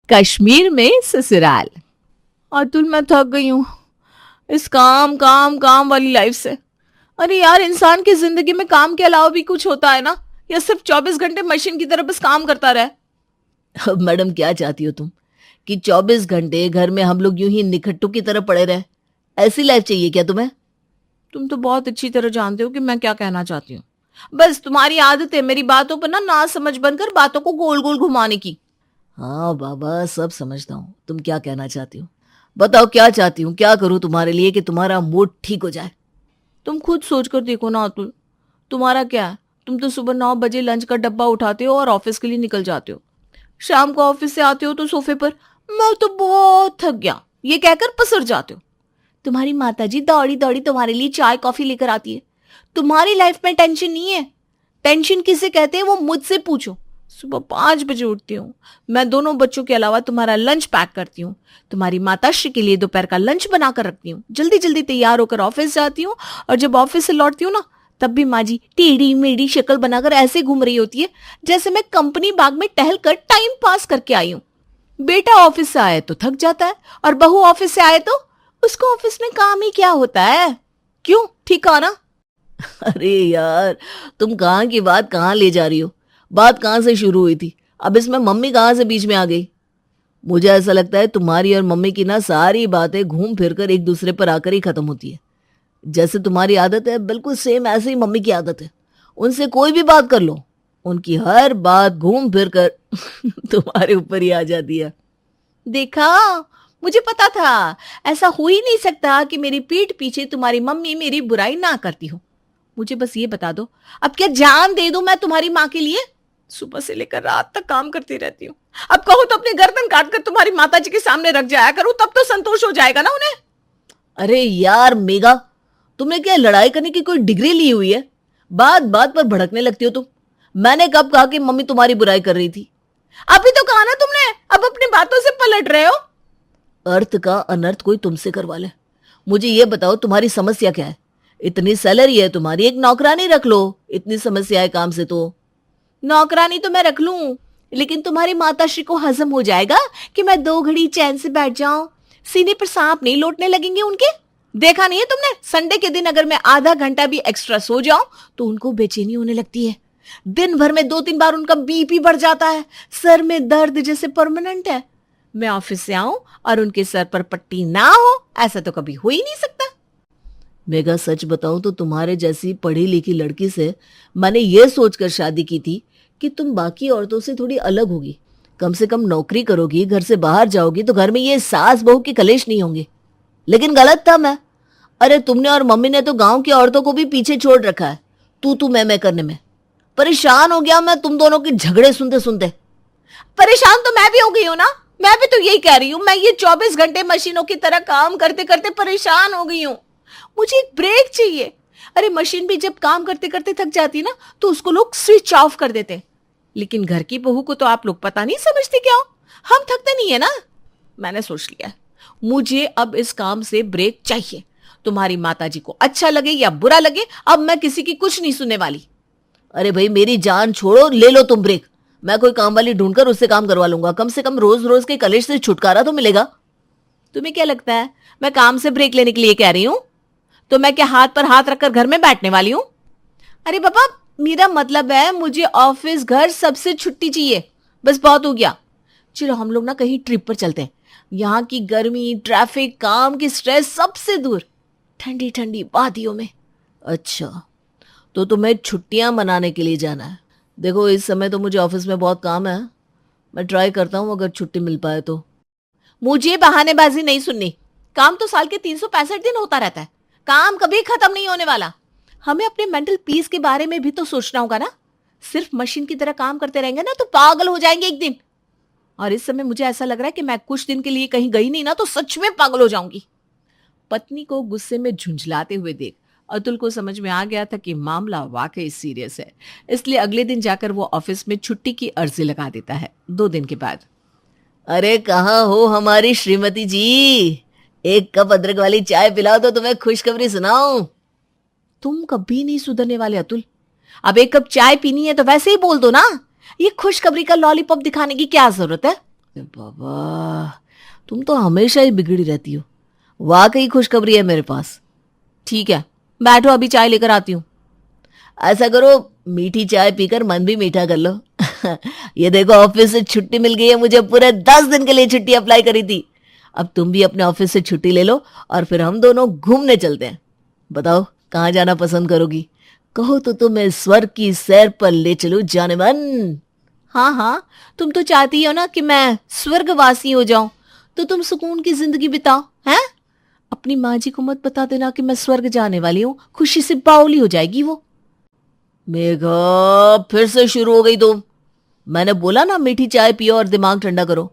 कश्मीर में ससुराल। अतुल, मैं थक गई हूँ इस काम काम काम वाली लाइफ से। अरे यार, इंसान की जिंदगी में काम के अलावा भी कुछ होता है ना, या सिर्फ 24 घंटे मशीन की तरह बस काम करता रहे। अब मैडम क्या चाहती हो तुम कि 24 घंटे घर में हम लोग यूं ही निखट्टू की तरह पड़े रहे? ऐसी लाइफ चाहिए क्या तुम्हें? तुम तो बहुत अच्छी तरह जानते हो कि मैं क्या कहना चाहती हूँ। बस तुम्हारी आदत है मेरी बातों पर ना समझ बनकर बातों को गोल गोल घुमाने की। हाँ बाबा, सब समझता हूँ तुम क्या कहना चाहती हो। बताओ क्या चाहती हूँ, क्या करूँ तुम्हारे लिए कि तुम्हारा मूड ठीक हो जाए? तुम खुद सोच कर देखो ना अतुल, तुम्हारा क्या है? तुम तो सुबह 9 बजे लंच का डब्बा उठाते हो और ऑफिस के लिए निकल जाते हो। शाम को ऑफिस से आते हो तो सोफे पर मैं तो बहुत थक गया ये कहकर पसर जाते हो। तुम्हारी माताजी दौड़ी दौड़ी तुम्हारे लिए चाय कॉफी लेकर आती है। तुम्हारी लाइफ में टेंशन नहीं है। टेंशन किसे कहते हैं वो मुझसे पूछो। सुबह 5 बजे उठती हूँ मैं, दोनों बच्चों के अलावा तुम्हारा लंच पैक करती हूँ, तुम्हारी माताश्री के लिए दोपहर का लंच बनाकर रखती हूँ, जल्दी जल्दी तैयार होकर ऑफिस जाती हूँ। और जब ऑफिस से लौटती हूँ ना, तब भी माँ जी टेढ़ी मेढ़ी शक्ल बनाकर ऐसे घूम रही होती है जैसे मैं कंपनी बाग में टहल कर टाइम पास करके आई हूँ। बेटा ऑफिस से आए तो थक जाता है, और बहू ऑफिस से आए तो उसको ऑफिस में काम ही क्या होता है। क्यों, ठीक है ना? अरे यार, तुम कहाँ की बात कहाँ ले जा रही हो? बात कहाँ से शुरू हुई थी, अब इसमें मम्मी कहाँ से बीच में आ गई? मुझे ऐसा लगता है तुम्हारी और मम्मी की ना सारी बातें घूम फिर कर एक दूसरे पर आकर ही खत्म होती है। जैसे तुम्हारी आदत है बिल्कुल सेम ऐसे ही मम्मी की आदत है। उनसे कोई भी बात कर लो, उनकी हर बात घूम फिर कर तुम्हारे ऊपर ही आ जाती है। देखा, मुझे पता था। ऐसा हो ही नहीं सकता कि मेरी पीठ पीछे तुम्हारी मम्मी मेरी बुराई ना करती हो। मुझे बस ये बता दो, अब क्या जान दे दूं मैं तुम्हारी माँ के लिए? सुबह से लेकर रात तक काम करती रहती हूँ। अब कहो तो अपने गर्दन काट कर तुम्हारी माता जी के सामने रख जाया करूं, तब तो संतोष हो जाएगा ना उन्हें। अरे यार मेघा, तुमने क्या लड़ाई करने की कोई डिग्री ली हुई है? बात बात पर भड़कने लगती हो तुम। मैंने कब कहा कि मम्मी तुम्हारी बुराई कर रही थी? अभी तो कहा ना तुमने, अब अपनी बातों से पलट रहे हो। अर्थ का अनर्थ कोई तुमसे करवा ले। मुझे ये बताओ तुम्हारी समस्या क्या है? इतनी सैलरी है तुम्हारी, एक नौकरानी रख लो। इतनी समस्या है काम से तो। नौकरानी तो मैं रख लूं, लेकिन तुम्हारी माताश्री को हजम हो जाएगा कि मैं 2 घड़ी चैन से बैठ जाऊं? सीने पर सांप नहीं लौटने लगेंगे उनके? देखा नहीं है तुमने, संडे के दिन अगर मैं आधा घंटा भी एक्स्ट्रा सो जाऊं तो उनको बेचैनी होने लगती है। दिन भर में 2-3 बार उनका बीपी बढ़ जाता है, सर में दर्द जैसे परमानेंट है। मैं ऑफिस से आऊं और उनके सर पर पट्टी ना हो, ऐसा तो कभी हो ही नहीं सकता। मेघा, सच बताऊं तो तुम्हारे जैसी पढ़ी लिखी लड़की से मैंने ये सोचकर शादी की थी कि तुम बाकी औरतों से थोड़ी अलग होगी। कम से कम नौकरी करोगी, घर से बाहर जाओगी तो घर में ये सास बहू के कलेश नहीं होंगे। लेकिन गलत था मैं। अरे तुमने और मम्मी ने तो गांव की औरतों को भी पीछे छोड़ रखा है, तू मैं करने में। परेशान हो गया मैं तुम दोनों के झगड़े सुनते सुनते। परेशान तो मैं भी हो गई हूं ना, मैं भी तो यही कह रही हूं। मैं ये 24 घंटे मशीनों की तरह काम करते करते परेशान हो गई हूं। मुझे एक ब्रेक चाहिए। अरे मशीन भी जब काम करते करते थक जाती ना, तो उसको लोग स्विच ऑफ कर देते, लेकिन घर की बहू को तो आप लोग पता नहीं समझते क्या हो। हम थकते नहीं है ना। मैंने सोच लिया, मुझे अब इस काम से ब्रेक चाहिए। तुम्हारी माताजी को अच्छा लगे या बुरा लगे, अब मैं किसी की कुछ नहीं सुनने वाली। अरे भाई मेरी जान छोड़ो, ले लो तुम ब्रेक। मैं कोई काम वाली ढूंढकर उससे काम करवा लूंगा। कम से कम रोज रोज के कलेश से छुटकारा तो मिलेगा। तुम्हें क्या लगता है मैं काम से ब्रेक लेने के लिए कह रही हूं? तो मैं क्या हाथ पर हाथ रखकर घर में बैठने वाली हूं? अरे पापा, मेरा मतलब है मुझे ऑफिस घर सबसे छुट्टी चाहिए। बस बहुत हो गया। चलो हम लोग ना कहीं ट्रिप पर चलते हैं। यहाँ की गर्मी, ट्रैफिक, काम की स्ट्रेस सबसे दूर, ठंडी ठंडी वादियों में। अच्छा, तो तुम्हें छुट्टियां मनाने के लिए जाना है। देखो इस समय तो मुझे ऑफिस में बहुत काम है। मैं ट्राई करता हूँ अगर छुट्टी मिल पाए तो। मुझे बहानेबाजी नहीं सुननी। काम तो साल के 365 दिन होता रहता है। काम कभी खत्म नहीं होने वाला। हमें अपने मेंटल पीस के बारे में भी तो सोचना होगा ना। सिर्फ मशीन की तरह काम करते रहेंगे ना तो पागल हो जाएंगे एक दिन। और इस समय मुझे ऐसा लग रहा है कि मैं कुछ दिन के लिए कहीं गई नहीं ना तो सच में पागल हो जाऊंगी। पत्नी को गुस्से में झुंझलाते हुए देख अतुल को समझ में आ गया था कि मामला वाकई सीरियस है। इसलिए अगले दिन जाकर वो ऑफिस में छुट्टी की अर्जी लगा देता है 2 दिन के बाद। अरे कहाँ हो हमारी श्रीमती जी? एक कप अदरक वाली चाय पिलाओ तो तुम्हें खुशखबरी सुनाऊं। तुम कभी नहीं सुधरने वाले अतुल। अब एक कप चाय पीनी है तो वैसे ही बोल दो ना। ये खुशखबरी का लॉलीपॉप दिखाने की क्या जरूरत है? बाबा, तुम तो हमेशा ही बिगड़ी रहती हो। वाकई खुशखबरी है मेरे पास। ठीक है, बैठो, अभी चाय लेकर आती हूँ। ऐसा करो, मीठी चाय पीकर मन भी मीठा कर लो। ये देखो, ऑफिस से छुट्टी मिल गई है मुझे। पूरे 10 दिन के लिए छुट्टी अप्लाई करी थी। अब तुम भी अपने ऑफिस से छुट्टी ले लो और फिर हम दोनों घूमने चलते हैं। बताओ कहाँ जाना पसंद करोगी? कहो तो तुम्हें स्वर्ग की सैर पर ले चलूं जाने मन। हाँ हाँ, तुम तो चाहती हो ना कि मैं स्वर्गवासी हो जाऊं, तो तुम सुकून की जिंदगी बिताओ, हैं? अपनी माँ जी को मत बता देना कि मैं स्वर्ग जाने वाली हूँ, खुशी से बाउली हो जाएगी वो। मेघा, फिर से शुरू हो गई तुम। मैंने बोला ना, मीठी चाय पियो और दिमाग ठंडा करो।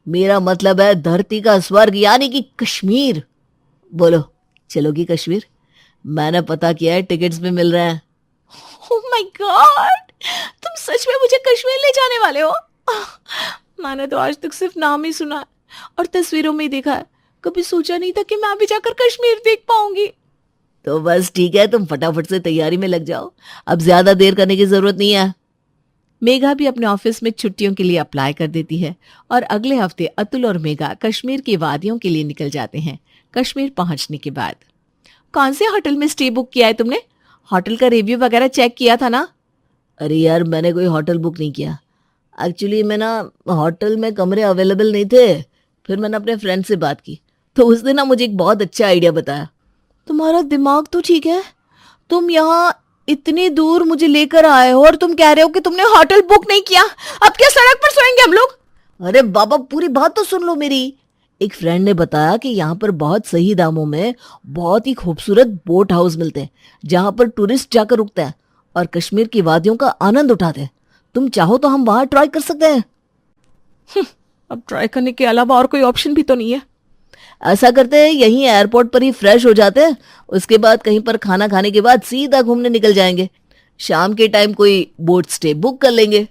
मेरा मतलब है धरती का स्वर्ग, यानी कि कश्मीर। बोलो, चलोगी कश्मीर? मैंने पता किया है, टिकट्स भी मिल रहे हैं। ओह माय गॉड, तुम सच में मुझे कश्मीर ले जाने वाले हो? मैंने तो आज तक सिर्फ नाम ही सुना है और तस्वीरों में ही देखा है। कभी सोचा नहीं था कि मैं अभी जाकर कश्मीर देख पाऊंगी। तो बस ठीक है, तुम फटाफट से तैयारी में लग जाओ। अब ज्यादा देर करने की जरूरत नहीं है। मेघा भी अपने ऑफिस में छुट्टियों के लिए अप्लाई कर देती है और अगले हफ्ते अतुल और मेघा कश्मीर की वादियों के लिए निकल जाते हैं। कश्मीर पहुंचने के बाद, कौन से होटल में स्टे बुक किया है तुमने? होटल का रिव्यू वगैरह चेक किया था ना? अरे यार, मैंने कोई होटल बुक नहीं किया। एक्चुअली मैं ना, होटल में कमरे अवेलेबल नहीं थे। फिर मैंने अपने फ्रेंड से बात की तो उसने ना मुझे एक बहुत अच्छा आइडिया बताया। तुम्हारा दिमाग तो ठीक है? तुम यहाँ इतनी दूर मुझे लेकर आए हो और तुम कह रहे हो कि तुमने होटल बुक नहीं किया। अब क्या सड़क पर सोएंगे हम लोग? अरे बाबा, पूरी बात तो सुन लो मेरी। एक फ्रेंड ने बताया कि यहाँ पर बहुत सही दामों में बहुत ही खूबसूरत बोट हाउस मिलते हैं, जहाँ पर टूरिस्ट जाकर रुकते हैं और कश्मीर की वादियों का आनंद उठाते हैं। तुम चाहो तो हम वहां ट्राई कर सकते हैं। अब ट्राई करने के अलावा और कोई ऑप्शन भी तो नहीं है। ऐसा करते हैं, यहीं एयरपोर्ट पर ही फ्रेश हो जाते हैं। उसके बाद कहीं पर खाना खाने के बाद सीधा घूमने निकल जाएंगे। शाम के टाइम कोई बोट स्टे बुक कर लेंगे।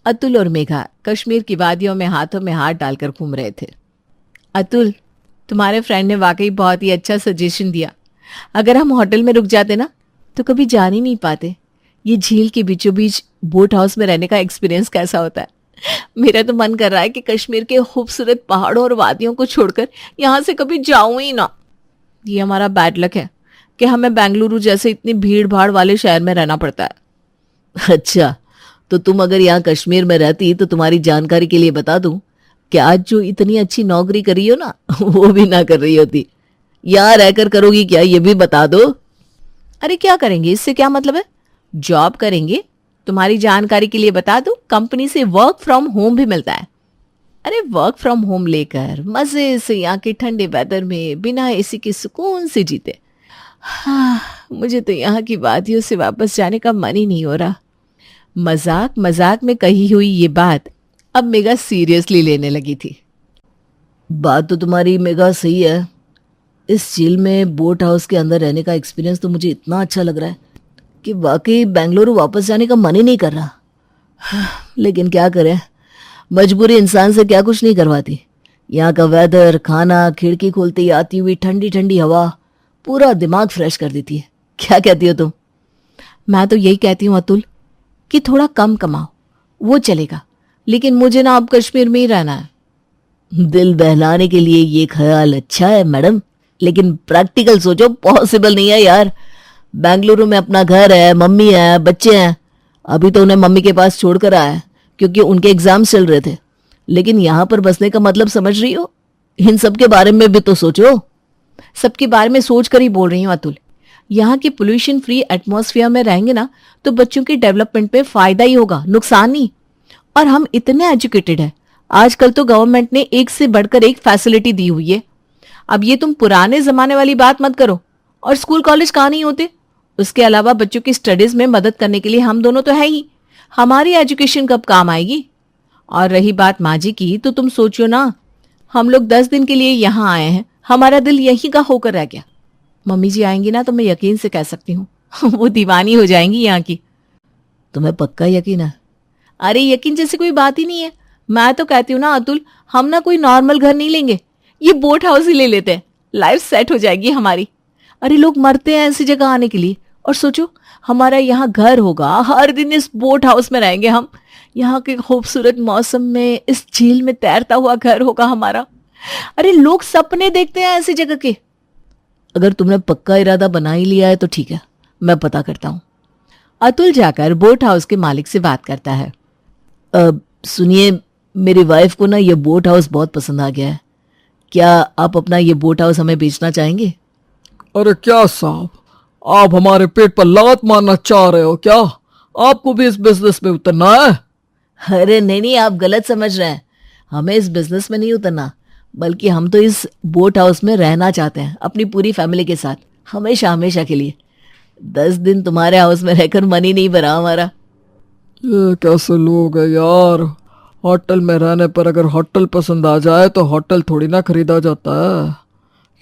अतुल और मेघा कश्मीर की वादियों में हाथों में हाथ डालकर घूम रहे थे। अतुल, तुम्हारे फ्रेंड ने वाकई बहुत ही अच्छा सजेशन दिया। अगर हम होटल में रुक जाते ना तो कभी जान ही नहीं पाते ये झील के बीचों बीच बोट हाउस में रहने का एक्सपीरियंस कैसा होता है। मेरा तो मन कर रहा है कि कश्मीर के खूबसूरत पहाड़ों और वादियों को छोड़कर यहाँ से कभी जाऊं ही ना। ये हमारा बैड लक है कि हमें बेंगलुरु जैसे इतनी भीड़ भाड़ वाले शहर में रहना पड़ता है। अच्छा, तो तुम अगर यहाँ कश्मीर में रहती तो तुम्हारी जानकारी के लिए बता दूं कि आज जो इतनी अच्छी नौकरी कर रही हो ना, वो भी ना कर रही होती। यहाँ रहकर करोगी क्या, ये भी बता दो। अरे क्या करेंगे, इससे क्या मतलब है? जॉब करेंगे। तुम्हारी जानकारी के लिए बता दूं, कंपनी से वर्क फ्रॉम होम भी मिलता है। अरे वर्क फ्रॉम होम लेकर मजे से यहाँ के ठंडे वेदर में बिना एसी के सुकून से जीते। हाँ, मुझे तो यहाँ की वादियों से वापस जाने का मन ही नहीं हो रहा। मजाक मजाक में कही हुई ये बात अब मेघा सीरियसली लेने लगी थी। बात तो तुम्हारी मेघा सही है। इस झील में बोट हाउस के अंदर रहने का एक्सपीरियंस तो मुझे इतना अच्छा लग रहा है कि वाकई बेंगलुरु वापस जाने का मन ही नहीं कर रहा। लेकिन क्या करें, मजबूरी इंसान से क्या कुछ नहीं करवाती। यहाँ का वेदर, खाना, खिड़की खोलते ही आती हुई ठंडी ठंडी हवा पूरा दिमाग फ्रेश कर देती है। क्या कहती हो तुम? मैं तो यही कहती हूँ अतुल कि थोड़ा कम कमाओ, वो चलेगा, लेकिन मुझे ना अब कश्मीर में ही रहना है। दिल बहलाने के लिए ये ख्याल अच्छा है मैडम, लेकिन प्रैक्टिकल सोचो, पॉसिबल नहीं है यार। बेंगलुरु में अपना घर है, मम्मी है, बच्चे हैं। अभी तो उन्हें मम्मी के पास छोड़कर आया है क्योंकि उनके एग्जाम्स चल रहे थे। लेकिन यहाँ पर बसने का मतलब समझ रही हो? इन सब के बारे में भी तो सोचो। सबके बारे में सोच कर ही बोल रही हूँ अतुल। यहाँ के पोल्यूशन फ्री एटमॉस्फेयर में रहेंगे ना तो बच्चों के डेवलपमेंट पे फायदा ही होगा, नुकसान नहीं। और हम इतने एजुकेटेड हैं, आजकल तो गवर्नमेंट ने एक से बढ़कर एक फैसिलिटी दी हुई है। अब ये तुम पुराने जमाने वाली बात मत करो। और स्कूल कॉलेज कहाँ नहीं होते? उसके अलावा बच्चों की स्टडीज में मदद करने के लिए हम दोनों तो है ही। हमारी एजुकेशन कब काम आएगी? और रही बात माँ जी की, तो तुम सोचो ना, हम लोग 10 दिन के लिए यहाँ आए हैं, हमारा दिल यहीं का होकर रह गया। मम्मी जी आएंगी ना तो मैं यकीन से कह सकती हूँ वो दीवानी हो जाएंगी यहाँ की। तुम्हें पक्का यकीन है? अरे यकीन जैसी कोई बात ही नहीं है। मैं तो कहती हूँ ना अतुल, हम ना कोई नॉर्मल घर नहीं लेंगे, ये बोट हाउस ही ले लेते हैं। लाइफ सेट हो जाएगी हमारी। अरे लोग मरते हैं ऐसी जगह आने के लिए, और सोचो हमारा यहाँ घर होगा, हर दिन इस बोट हाउस में रहेंगे हम। यहाँ के खूबसूरत मौसम में इस झील में तैरता हुआ घर होगा हमारा। अरे लोग सपने देखते हैं ऐसी जगह के। अगर तुमने पक्का इरादा बना ही लिया है तो ठीक है, मैं पता करता हूँ। अतुल जाकर बोट हाउस के मालिक से बात करता है। सुनिए, मेरी वाइफ को ना ये बोट हाउस बहुत पसंद आ गया है। क्या आप अपना ये बोट हाउस हमें बेचना चाहेंगे? अरे क्या साहब, आप हमारे पेट पर लात मारना चाह रहे हो क्या? आपको भी इस बिजनेस में उतरना है? अरे नहीं नहीं, आप गलत समझ रहे हैं। हमें इस बिजनेस में नहीं उतरना, बल्कि हम तो इस बोट हाउस में रहना चाहते हैं अपनी पूरी फैमिली के साथ, हमेशा हमेशा के लिए। 10 दिन तुम्हारे हाउस में रहकर मन ही नहीं भरा हमारा। ये कैसे लोग हैं यार। होटल में रहने पर अगर होटल पसंद आ जाए तो होटल थोड़ी ना खरीदा जाता है।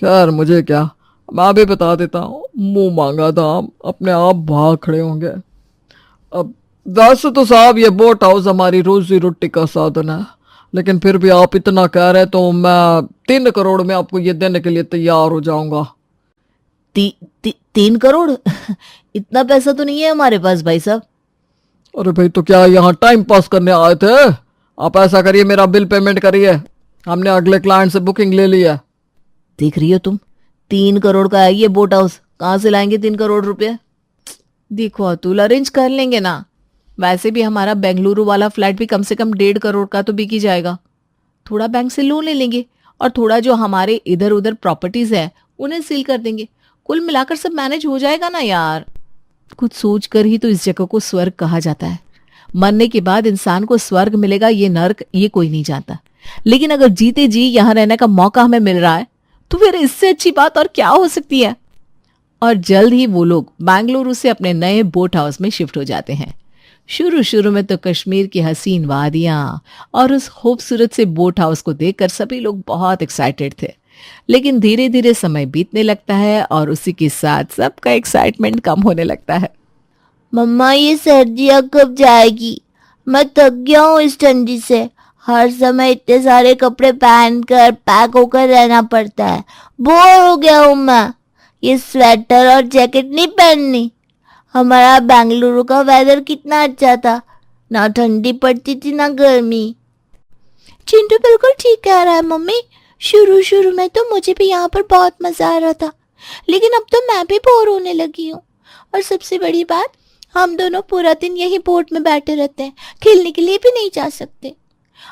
खैर मुझे क्या, मैं भी बता देता हूँ, मुंह मांगा दाम अपने आप भाग खड़े होंगे। अब वैसे तो साहब ये बोट हाउस हमारी रोजी रोटी का साधन है, लेकिन फिर भी आप इतना कह रहे तो मैं 3 करोड़ में आपको ये देने के लिए तैयार हो जाऊंगा। 3 करोड़? इतना पैसा तो नहीं है हमारे पास भाई साहब। अरे भाई, तो क्या यहाँ टाइम पास करने आए थे? आप ऐसा करिए, मेरा बिल पेमेंट करिए, हमने अगले क्लाइंट से बुकिंग ले ली है। देख रही हो तुम, 3 करोड़ का है ये बोट हाउस, कहाँ से लाएंगे 3 करोड़ रुपए? देखो अतुल, अरेंज कर लेंगे ना। वैसे भी हमारा बेंगलुरु वाला फ्लैट भी कम से कम 1.5 करोड़ का तो बिक ही जाएगा। थोड़ा बैंक से लोन ले लेंगे और थोड़ा जो हमारे इधर उधर प्रॉपर्टीज है उन्हें सील कर देंगे। कुल मिलाकर सब मैनेज हो जाएगा ना यार। कुछ सोच कर ही तो इस जगह को स्वर्ग कहा जाता है। मरने के बाद इंसान को स्वर्ग मिलेगा, ये नर्क, ये कोई नहीं जानता। लेकिन अगर जीते जी यहाँ रहने का मौका हमें मिल रहा है तो फिर इससे अच्छी बात और क्या हो सकती है। और जल्द ही वो लोग बेंगलुरु से अपने नए बोट हाउस में शिफ्ट हो जाते हैं। शुरू शुरू में तो कश्मीर की हसीन वादियां और उस खूबसूरत से बोट हाउस को देखकर सभी लोग बहुत एक्साइटेड थे। लेकिन धीरे धीरे समय बीतने लगता है और उसी के साथ सबका एक्साइटमेंट कम होने लगता है। मम्मा, ये सर्दियाँ कब जाएगी? मैं थक गया हूँ इस ठंडी से। हर समय इतने सारे कपड़े पहनकर पैक होकर रहना पड़ता है। बोर हो गया हूँ मैं। ये स्वेटर और जैकेट नहीं पहननी। हमारा बेंगलुरु का वेदर कितना अच्छा था, ना ठंडी पड़ती थी ना गर्मी। चिंटू बिल्कुल ठीक कह रहा है मम्मी। शुरू शुरू में तो मुझे भी यहाँ पर बहुत मजा आ रहा था, लेकिन अब तो मैं भी बोर होने लगी हूँ। और सबसे बड़ी बात, हम दोनों पूरा दिन यही बोट में बैठे रहते हैं, खेलने के लिए भी नहीं जा सकते।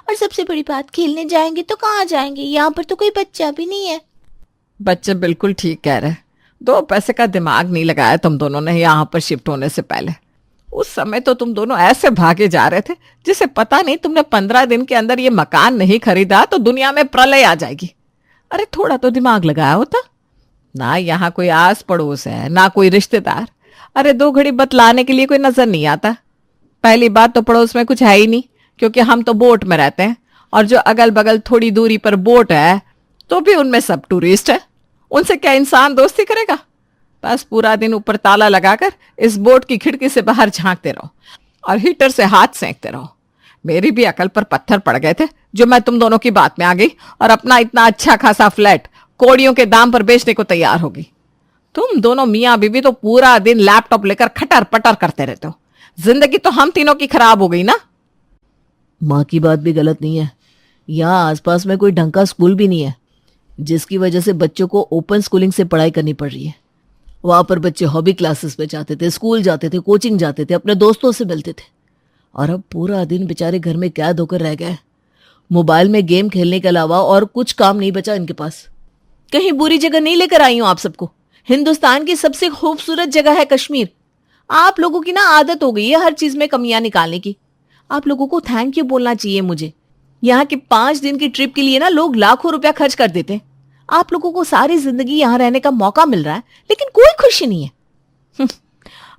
और सबसे बड़ी बात, खेलने जाएंगे तो कहाँ जाएंगे? यहाँ पर तो कोई बच्चा भी नहीं है। बच्चे बिल्कुल ठीक कह रहे हैं। 2 पैसे का दिमाग नहीं लगाया तुम दोनों ने यहाँ पर शिफ्ट होने से पहले। उस समय तो तुम दोनों ऐसे भागे जा रहे थे जिसे पता नहीं तुमने 15 दिन के अंदर ये मकान नहीं खरीदा तो दुनिया में प्रलय आ जाएगी। अरे थोड़ा तो दिमाग लगाया होता ना। यहाँ कोई आस पड़ोस है ना कोई रिश्तेदार। अरे 2 घड़ी बतलाने के लिए कोई नजर नहीं आता। पहली बात तो पड़ोस में कुछ है ही नहीं, क्योंकि हम तो बोट में रहते हैं और जो अगल बगल थोड़ी दूरी पर बोट है तो भी उनमें सब टूरिस्ट है। उनसे क्या इंसान दोस्ती करेगा? बस पूरा दिन ऊपर ताला लगाकर इस बोट की खिड़की से बाहर झांकते रहो और हीटर से हाथ सेंकते रहो। मेरी भी अकल पर पत्थर पड़ गए थे जो मैं तुम दोनों की बात में आ गई और अपना इतना अच्छा खासा फ्लैट कौड़ियों के दाम पर बेचने को तैयार होगी। तुम दोनों मियाँ बीवी तो पूरा दिन लैपटॉप लेकर खटर पटर करते रहते हो। जिंदगी तो हम तीनों की खराब हो गई ना। माँ की बात भी गलत नहीं है। यहाँ आसपास में कोई ढंग का स्कूल भी नहीं है, जिसकी वजह से बच्चों को ओपन स्कूलिंग से पढ़ाई करनी पड़ रही है। वहाँ पर बच्चे हॉबी क्लासेस पे जाते थे, स्कूल जाते थे, कोचिंग जाते थे, अपने दोस्तों से मिलते थे। और अब पूरा दिन बेचारे घर में कैद होकर रह गए। मोबाइल में गेम खेलने के अलावा और कुछ काम नहीं बचा इनके पास। कहीं बुरी जगह नहीं लेकर आई हूं आप सबको। हिंदुस्तान की सबसे खूबसूरत जगह है कश्मीर। आप लोगों की ना आदत हो गई है हर चीज में कमियां निकालने की। आप लोगों को थैंक यू बोलना चाहिए मुझे। यहाँ के 5 दिन की ट्रिप के लिए ना लोग लाखों रुपया खर्च कर देते हैं। आप लोगों को सारी जिंदगी यहाँ रहने का मौका मिल रहा है, लेकिन कोई खुशी नहीं है।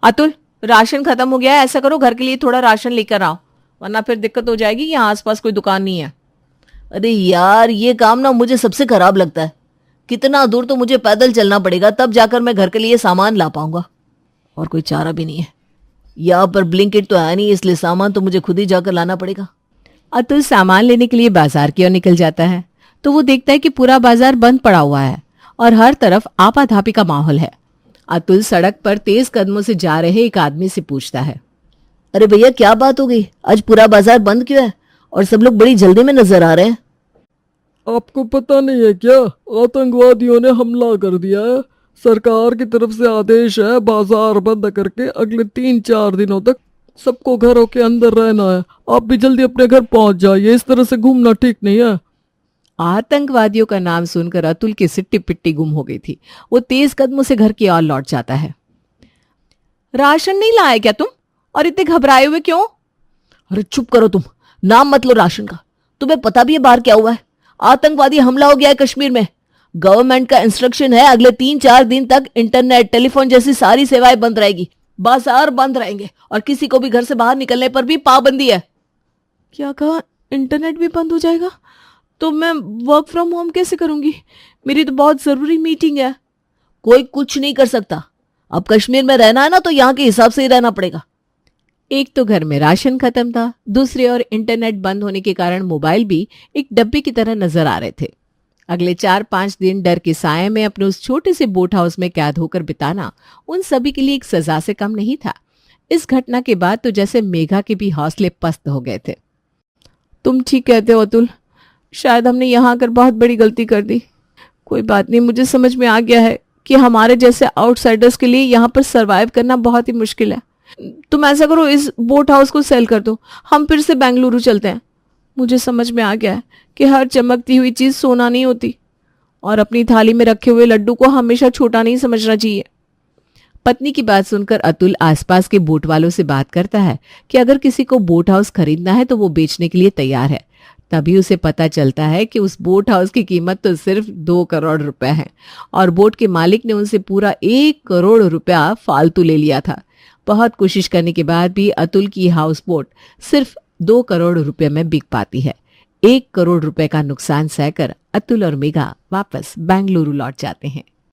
अतुल, राशन खत्म हो गया है, ऐसा करो घर के लिए थोड़ा राशन लेकर आओ, वरना फिर दिक्कत हो जाएगी। यहाँ आसपास कोई दुकान नहीं है। अरे यार, ये काम ना मुझे सबसे खराब लगता है। कितना दूर तो मुझे पैदल चलना पड़ेगा, तब जाकर मैं घर के लिए सामान ला पाऊंगा। और कोई चारा भी नहीं है। यहाँ पर ब्लिंकिट तो है नहीं, इसलिए सामान तो मुझे खुद ही जाकर लाना पड़ेगा। अतुल सामान लेने के लिए बाजार की ओर निकल जाता है तो वो देखता है कि पूरा बाजार बंद पड़ा हुआ है और हर तरफ आपाधापी का माहौल है। अतुल सड़क पर तेज कदमों से जा रहे एक आदमी से पूछता है। अरे भैया क्या बात हो गई, आज पूरा बाजार बंद क्यों है और सब लोग बड़ी जल्दी में नजर आ रहे हैं? आपको पता नहीं है क्या, आतंकवादियों ने हमला कर दिया है। सरकार की तरफ से आदेश है बाजार बंद करके अगले 3-4 दिनों तक सबको घरों के अंदर रहना है। आप भी जल्दी अपने घर पहुंच जाइए, इस तरह से घूमना ठीक नहीं है। आतंकवादियों का नाम सुनकर अतुल की सिट्टी पिट्टी गुम हो गई थी। वो तेज कदमों से घर की ओर लौट जाता है। राशन नहीं लाए क्या तुम, और इतने घबराए हुए क्यों? अरे चुप करो तुम, नाम मत लो राशन का। तुम्हें पता भी है बाहर क्या हुआ है? आतंकवादी हमला हो गया है कश्मीर में। गवर्नमेंट का इंस्ट्रक्शन है अगले 3-4 दिन तक इंटरनेट, टेलीफोन जैसी सारी सेवाएं बंद रहेगी, बाजार बंद रहेंगे और किसी को भी घर से बाहर निकलने पर भी पाबंदी है। क्या कहा, इंटरनेट भी बंद हो जाएगा? तो मैं वर्क फ्रॉम होम कैसे करूंगी? मेरी तो बहुत जरूरी मीटिंग है। कोई कुछ नहीं कर सकता। अब कश्मीर में रहना है ना तो यहाँ के हिसाब से ही रहना पड़ेगा। एक तो घर में राशन खत्म था, दूसरी ओर इंटरनेट बंद होने के कारण मोबाइल भी एक डब्बे की तरह नजर आ रहे थे। अगले 4-5 दिन डर के साए में अपने उस छोटे से बोट हाउस में कैद होकर बिताना उन सभी के लिए एक सजा से कम नहीं था। इस घटना के बाद तो जैसे मेघा के भी हौसले पस्त हो गए थे। तुम ठीक कहते हो अतुल, शायद हमने यहाँ आकर बहुत बड़ी गलती कर दी। कोई बात नहीं, मुझे समझ में आ गया है कि हमारे जैसे आउटसाइडर्स के लिए यहाँ पर सरवाइव करना बहुत ही मुश्किल है। तुम ऐसा करो, इस बोट हाउस को सेल कर दो, हम फिर से बेंगलुरु चलते हैं। मुझे समझ में आ गया है कि हर चमकती हुई चीज सोना नहीं होती और अपनी थाली में रखे हुए लड्डू को हमेशा छोटा नहीं समझना चाहिए। पत्नी की बात सुनकर अतुल आसपास के बोट वालों से बात करता है कि अगर किसी को बोट हाउस खरीदना है तो वो बेचने के लिए तैयार है। तभी उसे पता चलता है कि उस बोट हाउस की कीमत तो सिर्फ 2 करोड़ रुपए है और बोट के मालिक ने उनसे पूरा 1 करोड़ रुपया फालतू ले लिया था। बहुत कोशिश करने के बाद भी अतुल की हाउस बोट सिर्फ 2 करोड़ रुपए में बिक पाती है। 1 करोड़ रुपए का नुकसान सहकर अतुल और मेघा वापस बेंगलुरु लौट जाते हैं।